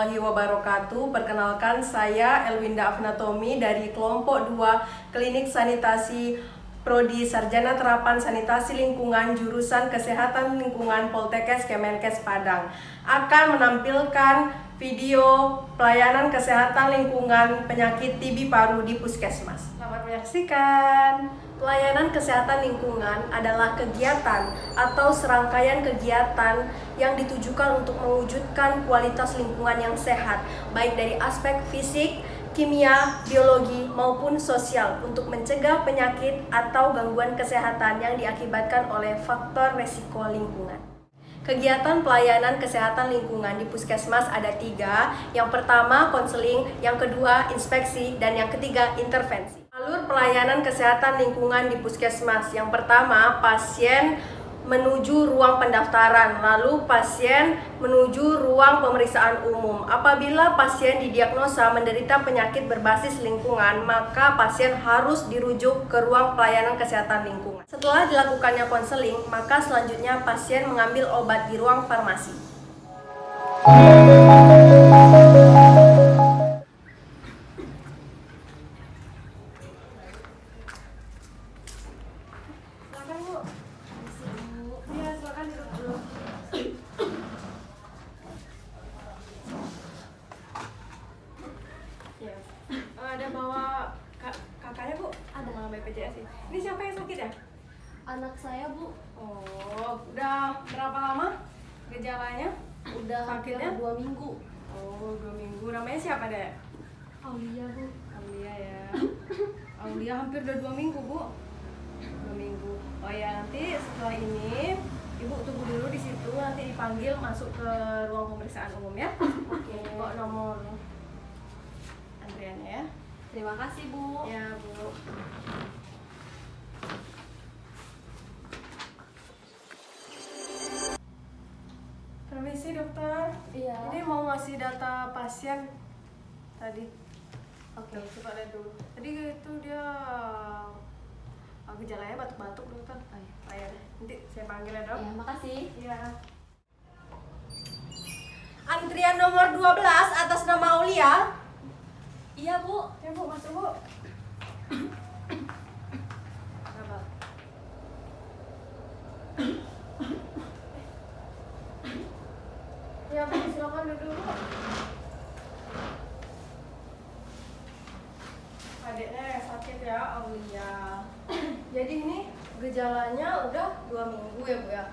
warahmatullahi wabarakatuh. Perkenalkan, saya Elwinda Afnatomi dari kelompok 2 Klinik Sanitasi Prodi Sarjana Terapan Sanitasi Lingkungan jurusan Kesehatan Lingkungan Poltekkes Kemenkes Padang akan menampilkan video pelayanan kesehatan lingkungan penyakit TB paru di Puskesmas. Selamat menyaksikan. Pelayanan kesehatan lingkungan adalah kegiatan atau serangkaian kegiatan yang ditujukan untuk mewujudkan kualitas lingkungan yang sehat, baik dari aspek fisik, kimia, biologi, maupun sosial untuk mencegah penyakit atau gangguan kesehatan yang diakibatkan oleh faktor resiko lingkungan. Kegiatan pelayanan kesehatan lingkungan di Puskesmas ada 3. Yang pertama, konseling, yang kedua, inspeksi, dan yang ketiga, intervensi. Alur pelayanan kesehatan lingkungan di Puskesmas. Yang pertama, pasien menuju ruang pendaftaran, lalu pasien menuju ruang pemeriksaan umum. Apabila pasien didiagnosa menderita penyakit berbasis lingkungan, maka pasien harus dirujuk ke ruang pelayanan kesehatan lingkungan. Setelah dilakukannya konseling, maka selanjutnya pasien mengambil obat di ruang farmasi. Ada bawa kakaknya, Bu? Ada. Sama BPJS sih. Ini siapa yang sakit ya? Anak saya, Bu. Oh, udah berapa lama gejalanya? Udah sakitnya? 2 minggu. Oh, 2 minggu. Namanya siapa, Dek? Aulia, Bu. Aulia ya. Aulia hampir udah 2 minggu, Bu. 2 minggu. Oh ya, nanti setelah ini Ibu tunggu dulu di situ, nanti dipanggil masuk ke ruang pemeriksaan umum ya. Oke. Bawa nomor antriannya ya. Terima kasih, Bu. Ya, Bu. Permisi, dokter. Iya. Ini mau ngasih data pasien tadi. Oke. Coba lihat dulu. Tadi itu dia gejalanya batuk-batuk, dokter. Oh ya, nanti saya panggil ya, Dok. Iya, makasih. Iya. Antrian nomor 12 atas nama Aulia. Iya, Bu. Ya, Bu, masuk, Bu. Sabar. Ya, Bu, silakan duduk dulu. Adiknya yang sakit ya, Aulia. Jadi ini gejalanya udah 2 minggu ya, Bu ya.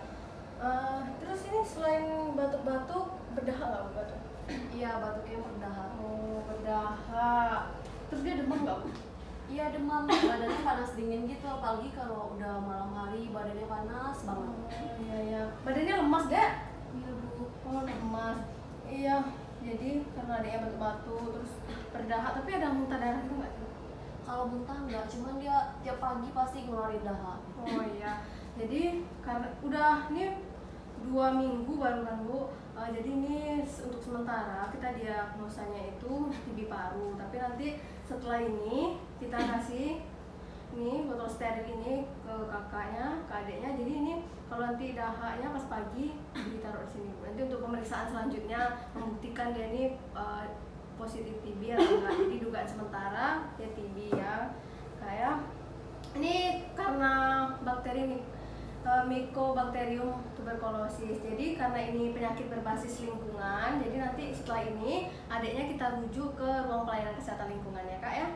Terus ini selain batuk-batuk, berdahak nggak, Bu, batuk? Iya, batuknya berdahak. Oh, berdahak. Terus dia demam nggak, Bu? Iya, demam. Badannya panas dingin gitu, apalagi kalau udah malam hari badannya panas banget. Oh, iya ya. Badannya lemas, Dek? Iya, Bu. Oh, lemas. Iya. Jadi karena adiknya batuk-batuk terus berdahak, tapi ada muntah darah gitu nggak? Kalau muntah enggak, cuman dia tiap pagi pasti ngeluarin dahak. Oh iya. Jadi karena udah ini 2 minggu baru kan, Bu. Jadi ini untuk sementara kita diagnosanya itu TB paru, tapi nanti setelah ini kita kasih ini botol steril ini ke kakaknya, ke adiknya. Jadi ini kalau nanti dahaknya pas pagi ditaruh di sini, Bu. Nanti untuk pemeriksaan selanjutnya membuktikan dia ini positif TB atau enggak. Jadi dugaan sementara ya TB ya. Kayak ini karena bakteri ini Mycobacterium tuberculosis. Jadi karena ini penyakit berbasis lingkungan, jadi nanti setelah ini adiknya kita rujuk ke ruang pelayanan kesehatan lingkungan ya, Kak ya.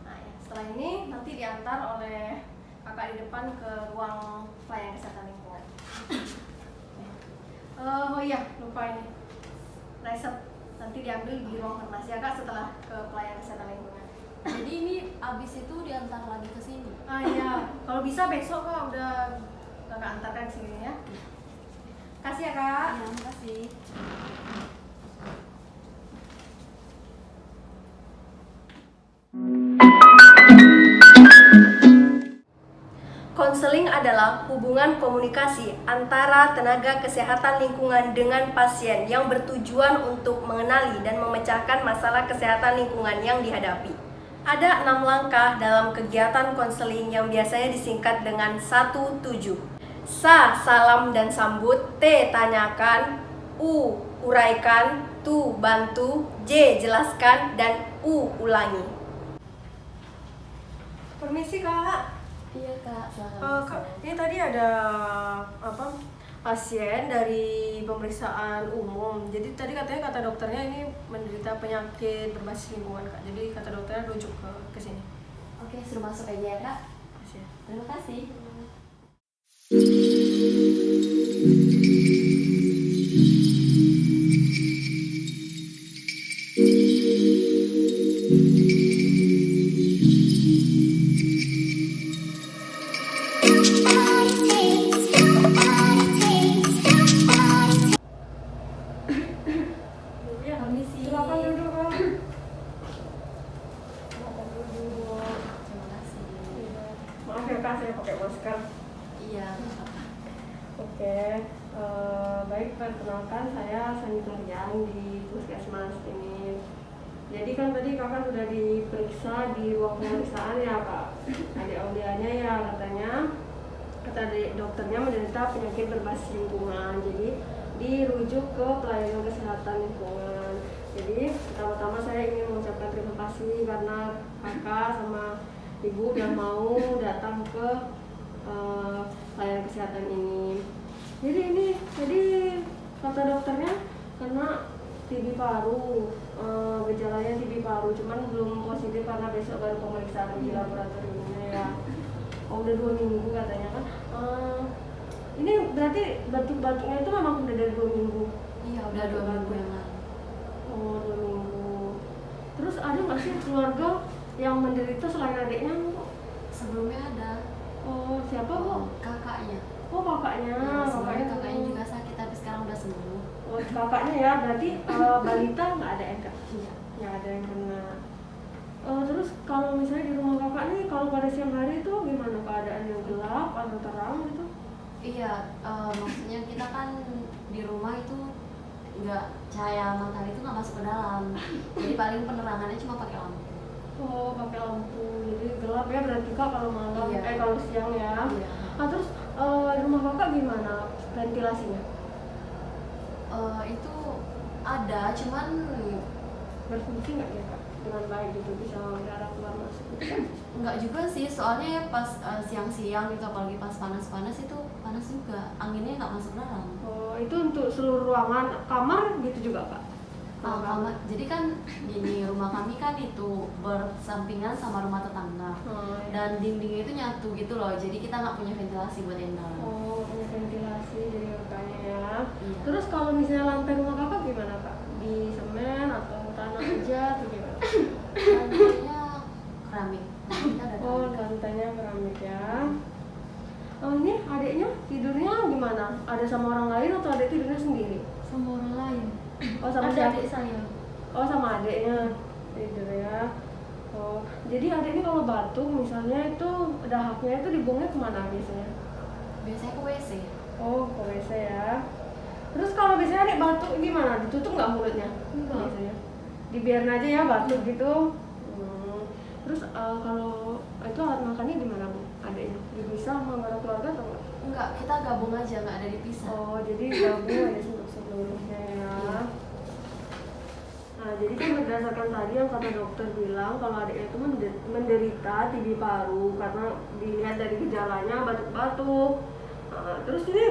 Nah, ya, setelah ini nanti diantar oleh kakak di depan ke ruang pelayanan kesehatan lingkungan. Oh iya, lupa ini. Resep nanti diambil di ruang farmasi ya, Kak, setelah ke pelayanan kesehatan lingkungan. Jadi ini abis itu diantar lagi ke sini. Iya, kalau bisa besok, Kak, udah kakak antarkan sini ya. Kasih ya, Kak. Iya, makasih. Konseling adalah hubungan komunikasi antara tenaga kesehatan lingkungan dengan pasien yang bertujuan untuk mengenali dan memecahkan masalah kesehatan lingkungan yang dihadapi. Ada 6 langkah dalam kegiatan konseling yang biasanya disingkat dengan 17. Sa, salam dan sambut. T, tanyakan. U. Uraikan. Tu. Bantu. J. Jelaskan. Dan U. Ulangi. Permisi Kak. Iya Kak, Kak, ini tadi ada pasien dari pemeriksaan umum. Jadi tadi katanya kata dokternya ini menderita penyakit berbasis lingkungan Kak. Jadi kata dokternya rujuk ke sini. Oke, suruh masuk aja ya Kak. Makasih ya. Terima kasih. Iya, Permisi. silakan duduk Kak. Silakan duduk. Terima kasih. Maaf ya Kak, saya pakai masker. Iya, nggak apa-apa. Oke, baik perkenalkan saya sanitarian di puskesmas ini. Jadi kan tadi kakak sudah diperiksa di ruang pemeriksaan ya Kak. Adik Aulianya ya katanya, kata adik dokternya menderita penyakit berbasis lingkungan. Jadi dirujuk ke pelayanan kesehatan lingkungan. Jadi pertama-tama saya ingin mengucapkan terima kasih karena kakak sama ibu udah mau datang ke pelayanan kesehatan ini. Jadi kata dokternya kena TB paru, gejalanya TB paru, cuman belum positif karena besok baru pemeriksaan di laboratoriumnya ya. Oh, udah 2 minggu katanya kan. Ini berarti batuk-batuknya itu memang udah dari 2 minggu. Iya, udah 2 minggu yang lalu. Oh, 2 minggu. Terus ada nggak sih keluarga yang menderita selain adiknya Bu? Sebelumnya ada. Oh, siapa Bu? Kakaknya. Oh, kakaknya. Sebelumnya kakaknya juga sakit tapi sekarang udah sembuh. Oh, kakaknya ya, berarti balita nggak ada yang kena? Iya. Nggak ada yang kena. Terus kalau misalnya di rumah kakak nih, kalau pada siang hari itu gimana keadaan yang gelap atau terang gitu? Iya, maksudnya kita kan di rumah itu nggak, cahaya matahari itu nggak masuk ke dalam. Jadi paling penerangannya cuma pakai lampu. Oh, pakai lampu, jadi gelap ya berarti kak kalau malam, Iya. kalau siang ya. Iya. Terus di rumah kakak gimana ventilasinya? Itu ada, cuman Berfungsi nggak ya kak? Dengan baik gitu, bisa udara keluar masuk gitu kan? nggak juga sih, soalnya pas siang-siang gitu, apalagi pas panas-panas itu panas juga, anginnya nggak masuk dalam. Oh, itu untuk seluruh ruangan, kamar gitu juga kak? Kamar, jadi kan gini, rumah kami kan itu bersampingan sama rumah tetangga. Iya. Dan dindingnya itu nyatu gitu loh, jadi kita nggak punya ventilasi buat yang dalam. Oh, punya ventilasi jadi makanya ya. Iya. Terus kalau misalnya lantai rumah kakak gimana kak? Di semen atau tanah aja atau gimana? Lantainya keramik. Nah, kita ada Oh, keramik. lantainya keramik ya. Oh, ini adiknya tidurnya gimana? Ada sama orang lain atau adik tidurnya sendiri? Sama orang lain. Oh, sama Ada siapa? adik saya. Oh, sama adiknya tidur ya. Oh, jadi adik ini kalau batuk misalnya itu dahaknya itu dibuangnya kemana biasanya? Biasanya ke WC. Oh, ke WC ya. Terus kalau biasanya adik batuk gimana? Ditutup nggak mulutnya? Enggak. Biasanya. Dibiarin aja ya batuk gitu. Terus kalau itu alat makannya gimana Bu? Adiknya? Dipisah sama anggota keluarga atau enggak? Enggak, kita gabung aja, nggak ada dipisah. Oh, jadi gabung aja seluruhnya ya. Iya. Nah, jadi kan berdasarkan tadi yang kata dokter bilang kalau adiknya itu menderita TB paru karena dilihat dari gejalanya batuk-batuk. Nah, terus ini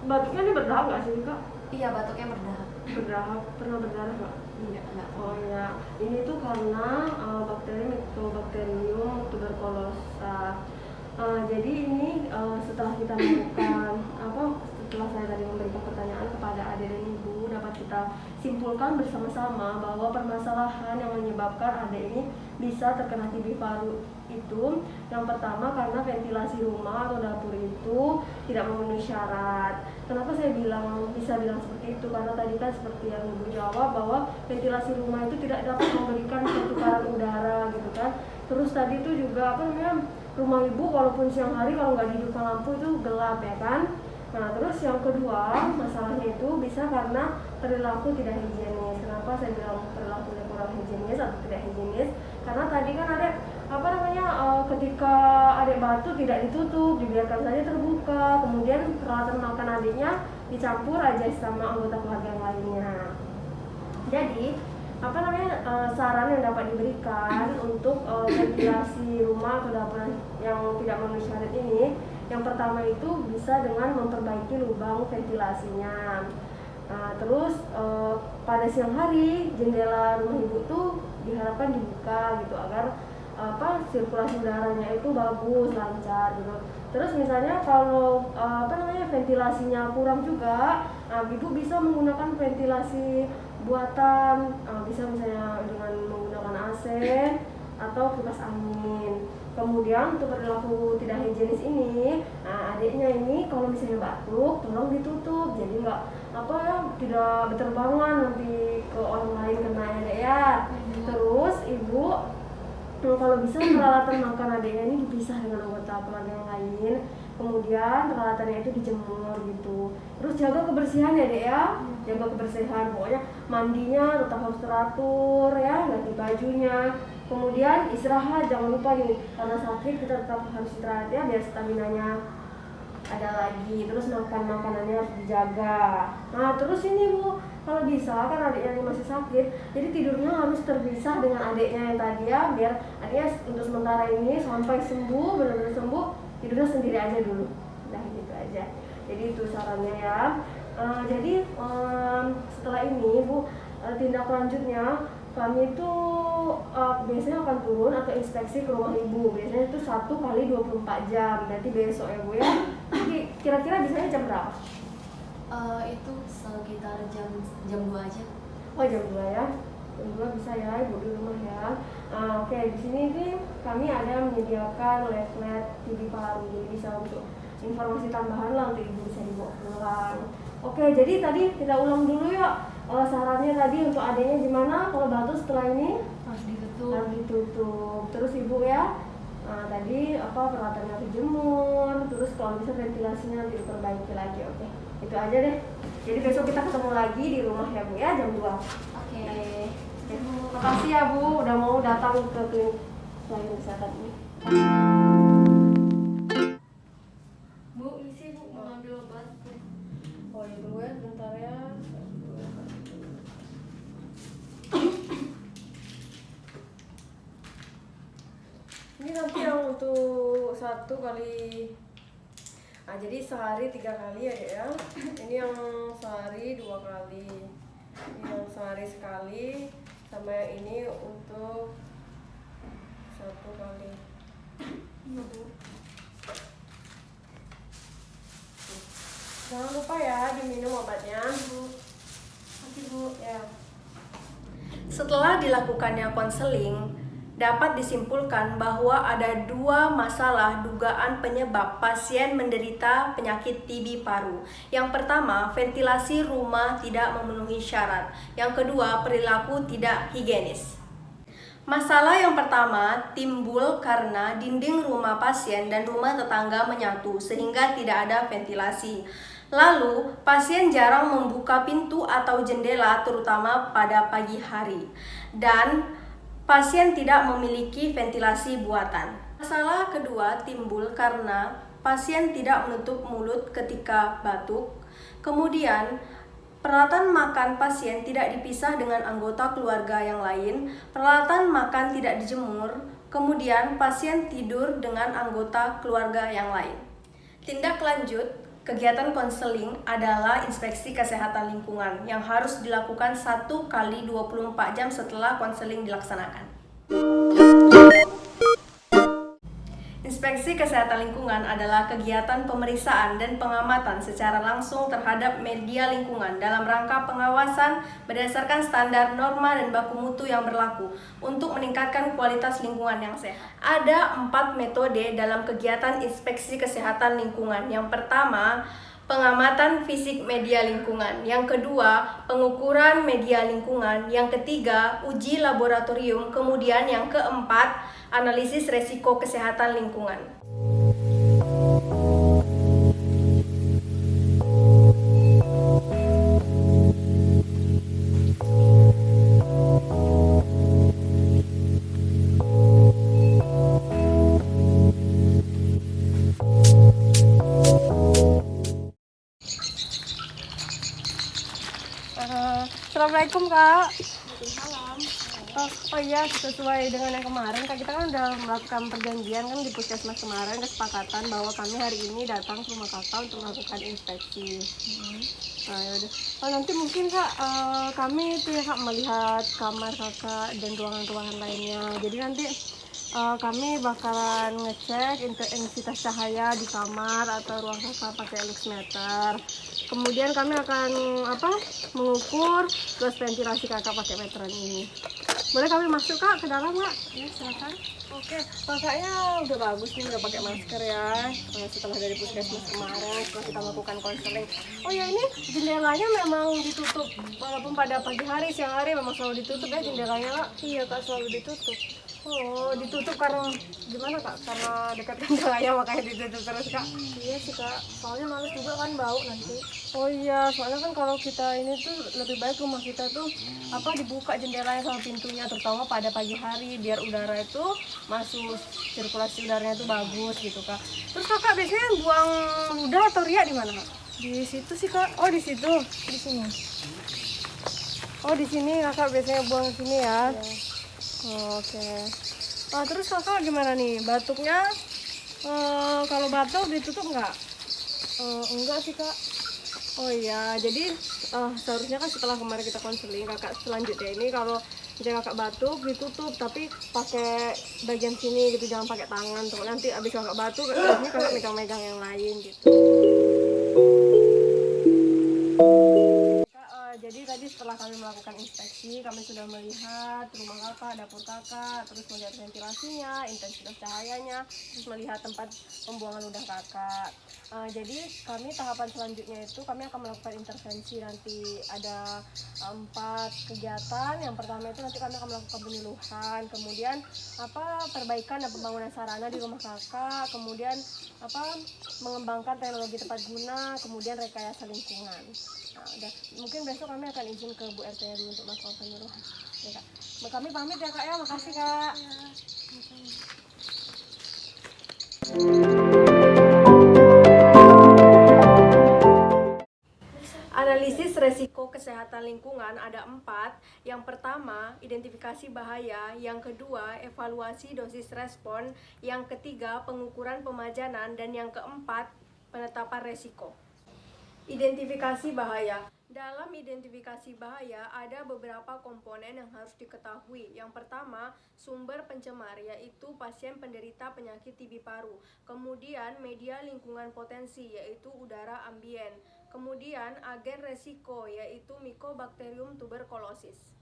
batuknya ini berdahak nggak sih kak? Iya, batuknya berdahak. Berdahak, pernah berdarah nggak? Enggak. Oh ya, ini tuh karena bakteri Mycobacterium tuberculosa. Jadi ini setelah kita melakukan setelah saya tadi memberikan pertanyaan kepada adik dan ibu, dapat kita simpulkan bersama-sama bahwa permasalahan yang menyebabkan adik ini bisa terkena TB paru itu yang pertama karena ventilasi rumah atau dapur itu tidak memenuhi syarat. Kenapa saya bisa bilang seperti itu? Karena tadi kan seperti yang ibu jawab bahwa ventilasi rumah itu tidak dapat memberikan pertukaran udara gitu kan. Terus tadi itu juga rumah ibu walaupun siang hari kalau nggak dihidupkan lampu itu gelap ya kan. Nah terus yang kedua masalahnya itu bisa karena perilaku tidak higienis. Kenapa saya bilang perilakunya kurang higienis atau tidak higienis? Karena tadi kan ada ketika adek batuk tidak ditutup, dibiarkan saja terbuka. Kemudian peralatan makan adiknya dicampur aja sama anggota keluarga yang lainnya. Jadi saran yang dapat diberikan untuk ventilasi rumah atau dapur yang tidak memenuhi syarat ini, yang pertama itu bisa dengan memperbaiki lubang ventilasinya. Terus pada siang hari jendela rumah ibu tuh diharapkan dibuka gitu agar sirkulasi udaranya itu bagus, lancar gitu. Terus misalnya kalau ventilasinya kurang juga, ibu bisa menggunakan ventilasi buatan, bisa misalnya dengan menggunakan AC atau kipas angin. Kemudian untuk perilaku tidak higienis ini, adiknya ini kalau misalnya batuk tolong ditutup, jadi nggak tidak berterbangan nanti ke orang lain kena ya dek ya. Terus ibu kalau bisa peralatan makan adiknya ini dipisah dengan anggota keluarga yang lain, kemudian peralatannya itu dijemur gitu. Terus jaga kebersihan ya dek ya, jaga kebersihan, pokoknya mandinya tetap harus teratur ya, ganti bajunya. Kemudian istirahat, jangan lupa nih, karena sakit kita tetap harus istirahat ya biar staminanya ada lagi. Terus makanannya harus dijaga. Nah terus ini Bu, kalau bisa kan adiknya yang masih sakit, jadi tidurnya harus terpisah dengan adiknya yang tadi ya, biar adiknya untuk sementara ini sampai sembuh, benar-benar sembuh, tidurnya sendiri aja dulu. Nah gitu aja. Jadi itu sarannya ya. Setelah ini Bu, tindak lanjutnya kami itu biasanya akan turun atau inspeksi ke rumah ibu. Biasanya itu 1 kali 24 jam. Berarti besok ya Bu ya. Jadi kira-kira biasanya jam berapa? Itu sekitar jam 2 aja. Oh jam 2 ya. Jam 2 bisa ya ibu di rumah ya. Oke, di sini nih kami ada menyediakan leaflet TV Paru. Jadi bisa untuk informasi tambahan lah untuk ibu bisa dibawa pulang. Oke, jadi tadi kita ulang dulu ya. Sarannya tadi untuk adanya gimana kalau batuk setelah ini? Harus ditutup. Harus ditutup. Terus ibu ya, tadi peralatannya dijemur, terus kalau bisa ventilasinya diperbaiki lagi. Oke, itu aja deh. Jadi besok kita ketemu lagi di rumah ya Bu ya, jam 2. Oke. Makasih ya Bu udah mau datang ke klinik pelayanan kesehatan ini. Bu, isi Bu mau ambil obat. Oh ya dulu ya, bentar ya. Ini nanti yang untuk 1 kali, jadi sehari 3 kali ya. Ini yang sehari 2 kali, ini yang sehari sekali, sama yang ini untuk 1 kali. Iya Bu. Jangan lupa ya diminum obatnya Bu. Nanti Bu ya. Setelah dilakukannya konseling, dapat disimpulkan bahwa ada 2 masalah dugaan penyebab pasien menderita penyakit TB paru. Yang pertama, ventilasi rumah tidak memenuhi syarat. Yang kedua, perilaku tidak higienis. Masalah yang pertama timbul karena dinding rumah pasien dan rumah tetangga menyatu sehingga tidak ada ventilasi. Lalu, pasien jarang membuka pintu atau jendela terutama pada pagi hari. Dan pasien tidak memiliki ventilasi buatan. Masalah kedua timbul karena pasien tidak menutup mulut ketika batuk. Kemudian, peralatan makan pasien tidak dipisah dengan anggota keluarga yang lain. Peralatan makan tidak dijemur. Kemudian, pasien tidur dengan anggota keluarga yang lain. Tindak lanjut kegiatan konseling adalah inspeksi kesehatan lingkungan yang harus dilakukan 1 kali 24 jam setelah konseling dilaksanakan. Inspeksi kesehatan lingkungan adalah kegiatan pemeriksaan dan pengamatan secara langsung terhadap media lingkungan dalam rangka pengawasan berdasarkan standar norma dan baku mutu yang berlaku untuk meningkatkan kualitas lingkungan yang sehat. Ada 4 metode dalam kegiatan inspeksi kesehatan lingkungan. Yang pertama, pengamatan fisik media lingkungan. Yang kedua, pengukuran media lingkungan. Yang ketiga, uji laboratorium. Kemudian yang keempat, analisis resiko kesehatan lingkungan. Assalamualaikum Kak. Waalaikumsalam. Oh iya, sesuai dengan yang kemarin Kak, kita kan udah melakukan perjanjian kan di puskesmas kemarin, kesepakatan bahwa kami hari ini datang ke rumah Kakak untuk melakukan inspeksi. Nah yaudah, nanti mungkin Kak, kami itu ya Kak melihat kamar Kakak dan ruangan-ruangan lainnya. Jadi nanti kami bakalan ngecek intensitas cahaya di kamar atau ruang Kakak pakai luxmeter. Kemudian kami akan mengukur luas ventilasi Kakak pakai meteran ini. Boleh kami masuk Kak ke dalam Kak? Ya silakan. Oke, Kakaknya udah bagus nih, udah pakai masker ya. Setelah dari puskesmas kemarin, setelah kita melakukan konseling. Oh ya, ini jendelanya memang ditutup, walaupun pada pagi hari, siang hari memang selalu ditutup ya jendelanya Kak? Iya Kak, selalu ditutup. Oh, ditutup karena gimana Kak? Karena dekat kandang ayam makanya ditutup terus Kak? Iya sih Kak, soalnya males juga kan bau nanti. Oh iya, soalnya kan kalau kita ini tuh lebih baik rumah kita tuh dibuka jendelanya sama pintunya, terutama pada pagi hari biar udara itu masuk, sirkulasi udaranya itu bagus gitu Kak. Terus Kakak biasanya buang ludah atau riak di mana Kak? Di situ sih Kak. Oh di situ, di sini. Oh di sini Kakak biasanya buang sini ya. Oke. Terus Kakak gimana nih? Batuknya kalau batuk ditutup nggak? Enggak sih Kak. Oh iya, jadi seharusnya kan setelah kemarin kita konseling Kakak selanjutnya ini kalau misalnya Kakak batuk ditutup, tapi pakai bagian sini gitu, jangan pakai tangan tuh. Nanti abis Kakak batuk, harusnya Kakak megang-megang yang lain gitu. Jadi tadi setelah kami melakukan inspeksi, kami sudah melihat rumah Kakak, dapur Kakak, terus melihat ventilasinya, intensitas cahayanya, terus melihat tempat pembuangan ludah Kakak. Jadi kami tahapan selanjutnya itu kami akan melakukan intervensi. Nanti ada 4 kegiatan. Yang pertama itu nanti kami akan melakukan penyuluhan, kemudian perbaikan dan pembangunan sarana di rumah Kakak, kemudian mengembangkan teknologi tepat guna, kemudian rekayasa lingkungan. Mungkin besok kami akan izin ke Bu RT dulu untuk melakukan penyuluhan. Ya, Kak. Kami pamit ya Kak ya, makasih Kak. Analisis resiko kesehatan lingkungan ada 4. Yang pertama, identifikasi bahaya. Yang kedua, evaluasi dosis respon. Yang ketiga, pengukuran pemajanan. Dan yang keempat, penetapan resiko. Identifikasi bahaya. Dalam identifikasi bahaya ada beberapa komponen yang harus diketahui. Yang pertama, sumber pencemar, yaitu pasien penderita penyakit TB paru. Kemudian media lingkungan potensi, yaitu udara ambien. Kemudian agen resiko, yaitu Mycobacterium tuberculosis.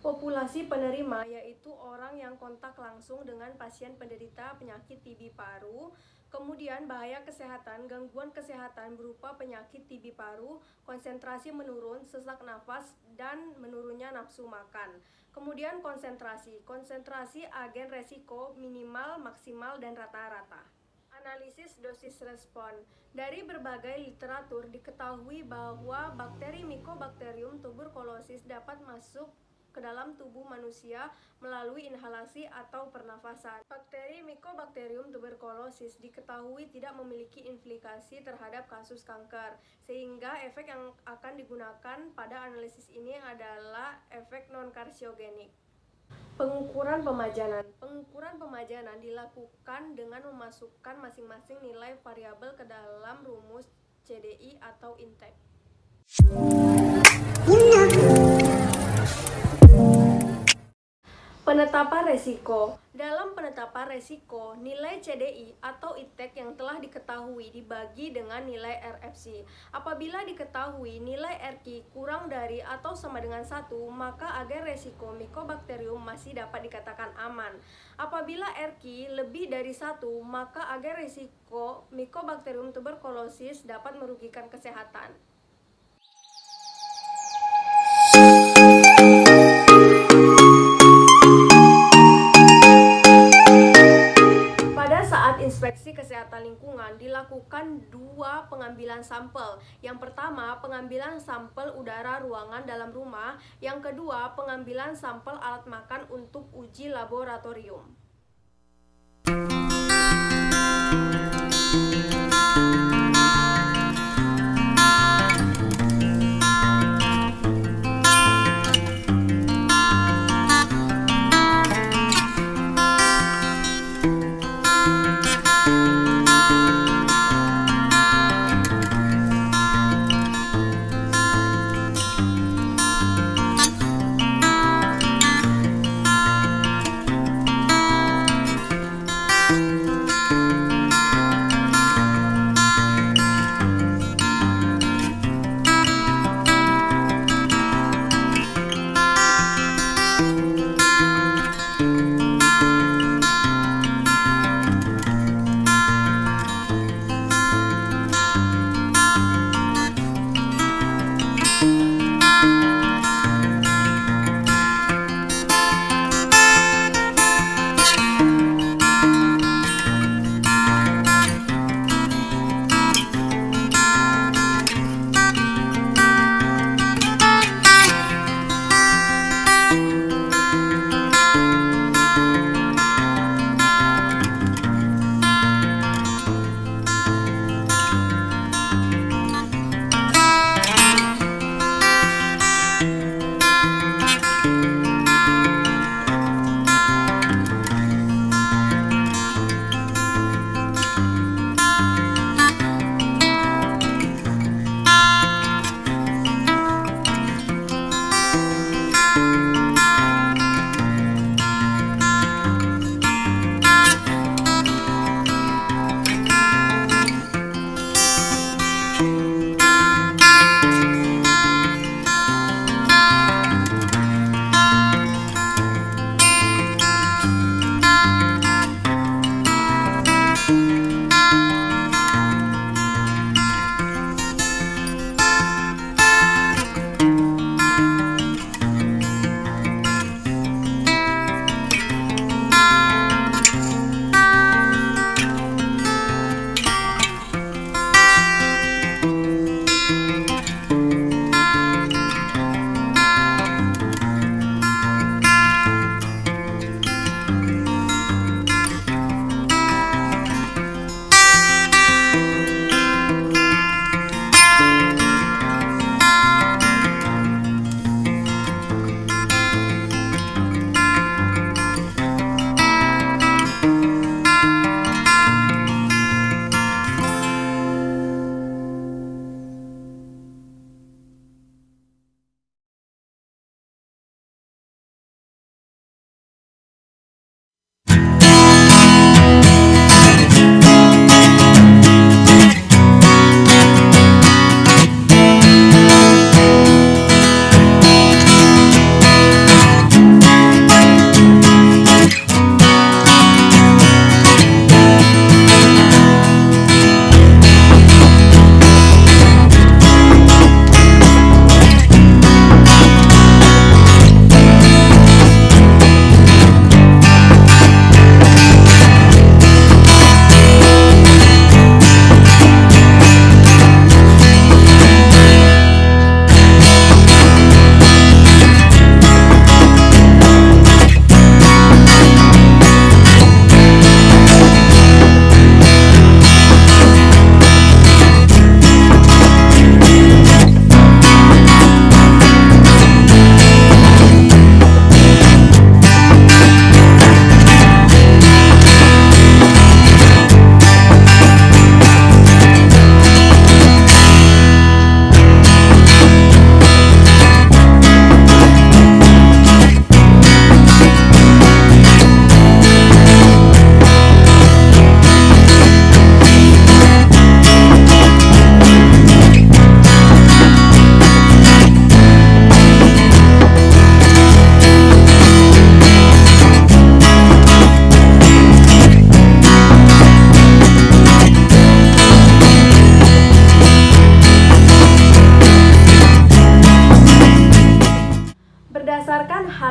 Populasi penerima, yaitu orang yang kontak langsung dengan pasien penderita penyakit TB paru. Kemudian bahaya kesehatan, gangguan kesehatan berupa penyakit TB paru, konsentrasi menurun, sesak nafas, dan menurunnya nafsu makan. Kemudian konsentrasi agen resiko minimal, maksimal, dan rata-rata. Analisis dosis respon. Dari berbagai literatur diketahui bahwa bakteri Mycobacterium tuberculosis dapat masuk ke dalam tubuh manusia melalui inhalasi atau pernafasan. Bakteri Mycobacterium tuberculosis diketahui tidak memiliki implikasi terhadap kasus kanker, sehingga efek yang akan digunakan pada analisis ini adalah efek non-karsiogenik. Pengukuran pemajanan. Pengukuran pemajanan dilakukan dengan memasukkan masing-masing nilai variabel ke dalam rumus CDI atau intake. Penetapan resiko. Dalam penetapan resiko, nilai CDI atau ITEK yang telah diketahui dibagi dengan nilai RFC. Apabila diketahui nilai RQ kurang dari atau sama dengan 1, maka agen resiko Mycobacterium masih dapat dikatakan aman. Apabila RQ lebih dari 1, maka agen resiko Mycobacterium tuberculosis dapat merugikan kesehatan. Inspeksi kesehatan lingkungan dilakukan 2 pengambilan sampel. Yang pertama, pengambilan sampel udara ruangan dalam rumah. Yang kedua, pengambilan sampel alat makan untuk uji laboratorium.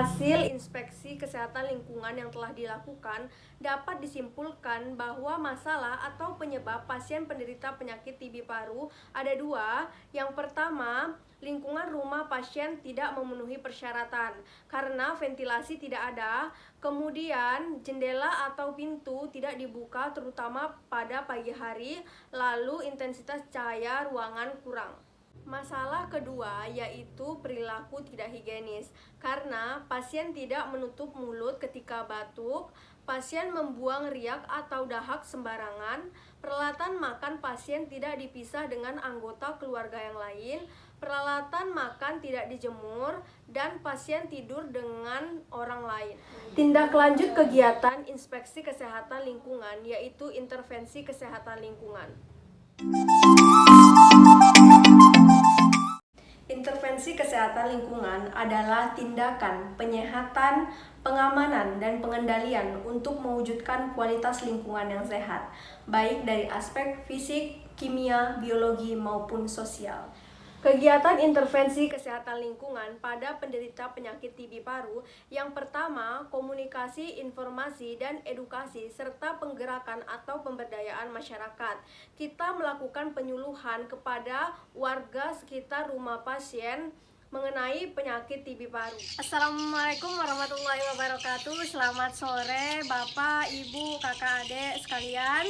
hasil inspeksi kesehatan lingkungan yang telah dilakukan, dapat disimpulkan bahwa masalah atau penyebab pasien penderita penyakit TB paru ada dua. Yang pertama, lingkungan rumah pasien tidak memenuhi persyaratan karena ventilasi tidak ada, kemudian jendela atau pintu tidak dibuka terutama pada pagi hari, lalu intensitas cahaya ruangan kurang. Masalah kedua yaitu perilaku tidak higienis. Karena pasien tidak menutup mulut ketika batuk, pasien membuang riak atau dahak sembarangan, peralatan makan pasien tidak dipisah dengan anggota keluarga yang lain, peralatan makan tidak dijemur, dan pasien tidur dengan orang lain. Tindak lanjut kegiatan inspeksi kesehatan lingkungan yaitu intervensi kesehatan lingkungan. Intervensi kesehatan lingkungan adalah tindakan penyehatan, pengamanan, dan pengendalian untuk mewujudkan kualitas lingkungan yang sehat, baik dari aspek fisik, kimia, biologi, maupun sosial. Kegiatan intervensi kesehatan lingkungan pada penderita penyakit TB paru yang pertama, komunikasi, informasi, dan edukasi, serta penggerakan atau pemberdayaan masyarakat. Kita melakukan penyuluhan kepada warga sekitar rumah pasien mengenai penyakit TB paru. Assalamualaikum warahmatullahi wabarakatuh. Selamat sore Bapak, Ibu, Kakak, Adik sekalian.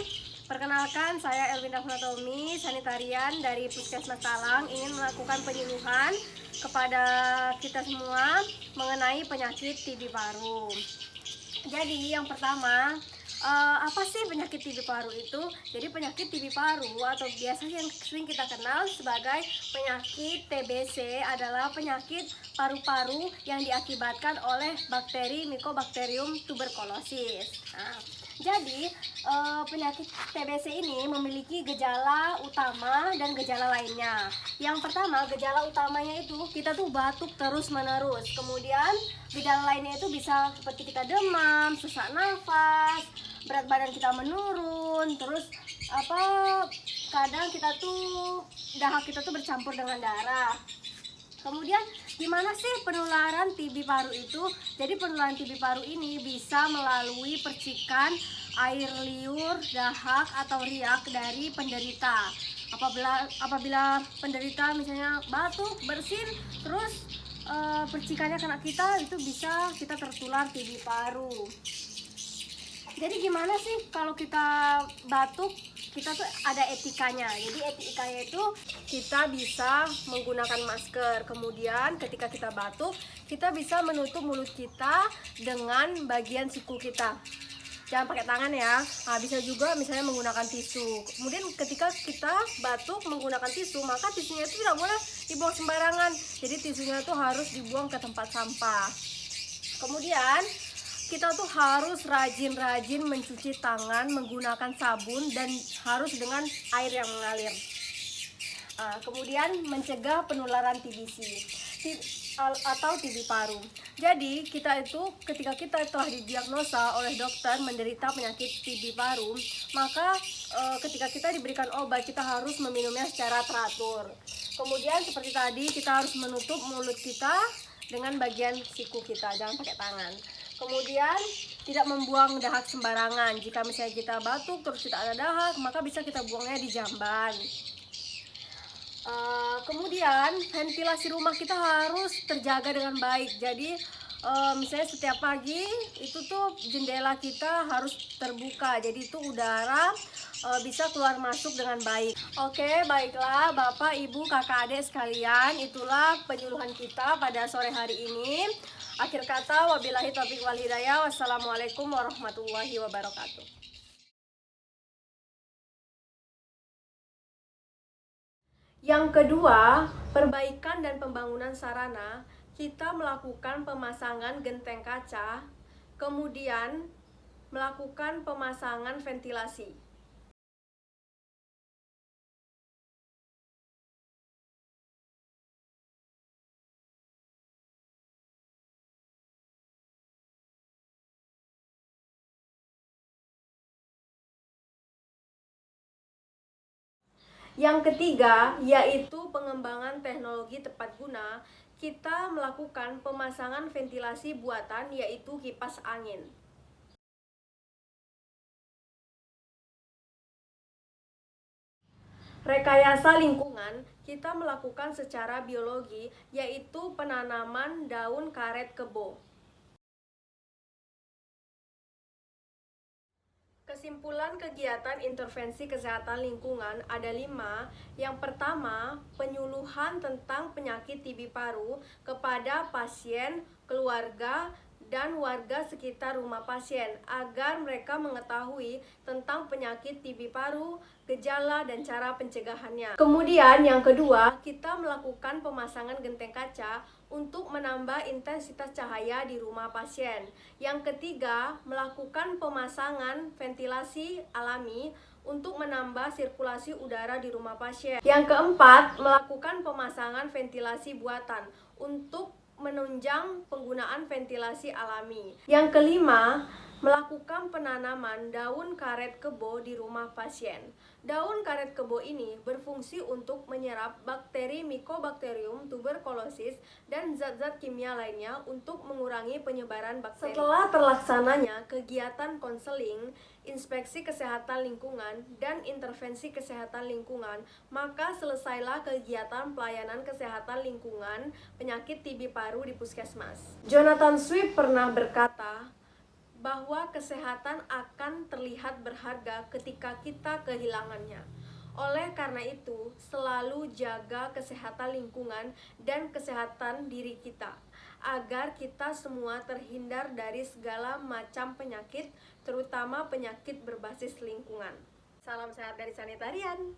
Perkenalkan, saya Elwinda Afinatomi, sanitarian dari Puskesmas Talang, ingin melakukan penyuluhan kepada kita semua mengenai penyakit TB paru. Jadi yang pertama, apa sih penyakit TB paru itu? Jadi penyakit TB paru atau biasanya yang sering kita kenal sebagai penyakit TBC adalah penyakit paru-paru yang diakibatkan oleh bakteri Mycobacterium tuberculosis. Nah, jadi penyakit TBC ini memiliki gejala utama dan gejala lainnya. Yang pertama, gejala utamanya itu kita tuh batuk terus-menerus. Kemudian gejala lainnya itu bisa seperti kita demam, sesak nafas, berat badan kita menurun, terus kadang kita tuh dahak kita tuh bercampur dengan darah. Kemudian gimana sih penularan TB paru itu? Jadi penularan TB paru ini bisa melalui percikan air liur, dahak atau riak dari penderita. Apabila penderita misalnya batuk, bersin, terus percikannya kena kita, itu bisa kita tertular TB paru. Jadi gimana sih kalau kita batuk? Kita tuh ada etikanya. Jadi etikanya itu kita bisa menggunakan masker. Kemudian ketika kita batuk, kita bisa menutup mulut kita dengan bagian siku kita. Jangan pakai tangan ya. Nah, bisa juga misalnya menggunakan tisu. Kemudian ketika kita batuk menggunakan tisu, maka tisunya itu tidak boleh dibuang sembarangan. Jadi tisunya itu harus dibuang ke tempat sampah. Kemudian kita tuh harus rajin-rajin mencuci tangan menggunakan sabun dan harus dengan air yang mengalir. Kemudian mencegah penularan TBC atau TB paru. Jadi kita itu ketika kita telah didiagnosa oleh dokter menderita penyakit TB paru, maka ketika kita diberikan obat kita harus meminumnya secara teratur. Kemudian seperti tadi kita harus menutup mulut kita dengan bagian siku kita, jangan pakai tangan. Kemudian tidak membuang dahak sembarangan. Jika misalnya kita batuk terus tidak ada dahak, maka bisa kita buangnya di jamban. Kemudian ventilasi rumah kita harus terjaga dengan baik. Jadi misalnya setiap pagi itu tuh jendela kita harus terbuka. Jadi itu udara bisa keluar masuk dengan baik. Oke, baiklah Bapak, Ibu, Kakak, Adik sekalian, itulah penyuluhan kita pada sore hari ini. Akhir kata, wabillahi taufiq wal hidayah. Wassalamualaikum warahmatullahi wabarakatuh. Yang kedua, perbaikan dan pembangunan sarana. Kita melakukan pemasangan genteng kaca, kemudian melakukan pemasangan ventilasi. Yang ketiga, yaitu pengembangan teknologi tepat guna. Kita melakukan pemasangan ventilasi buatan, yaitu kipas angin. Rekayasa lingkungan kita melakukan secara biologi, yaitu penanaman daun karet kebo. Kesimpulan kegiatan intervensi kesehatan lingkungan ada 5. Yang pertama, penyuluhan tentang penyakit TB paru kepada pasien, keluarga, dan warga sekitar rumah pasien agar mereka mengetahui tentang penyakit TB paru, gejala, dan cara pencegahannya. Kemudian yang kedua, kita melakukan pemasangan genteng kaca untuk menambah intensitas cahaya di rumah pasien. Yang ketiga, melakukan pemasangan ventilasi alami untuk menambah sirkulasi udara di rumah pasien. Yang keempat, melakukan pemasangan ventilasi buatan untuk menunjang penggunaan ventilasi alami. Yang kelima, melakukan penanaman daun karet kebo di rumah pasien. Daun karet kebo ini berfungsi untuk menyerap bakteri Mycobacterium tuberculosis dan zat-zat kimia lainnya untuk mengurangi penyebaran bakteri. Setelah terlaksananya kegiatan konseling, inspeksi kesehatan lingkungan, dan intervensi kesehatan lingkungan, maka selesailah kegiatan pelayanan kesehatan lingkungan penyakit TB paru di puskesmas. Jonathan Swift pernah berkata bahwa kesehatan akan terlihat berharga ketika kita kehilangannya. Oleh karena itu, selalu jaga kesehatan lingkungan dan kesehatan diri kita, agar kita semua terhindar dari segala macam penyakit, terutama penyakit berbasis lingkungan. Salam sehat dari Sanitarian.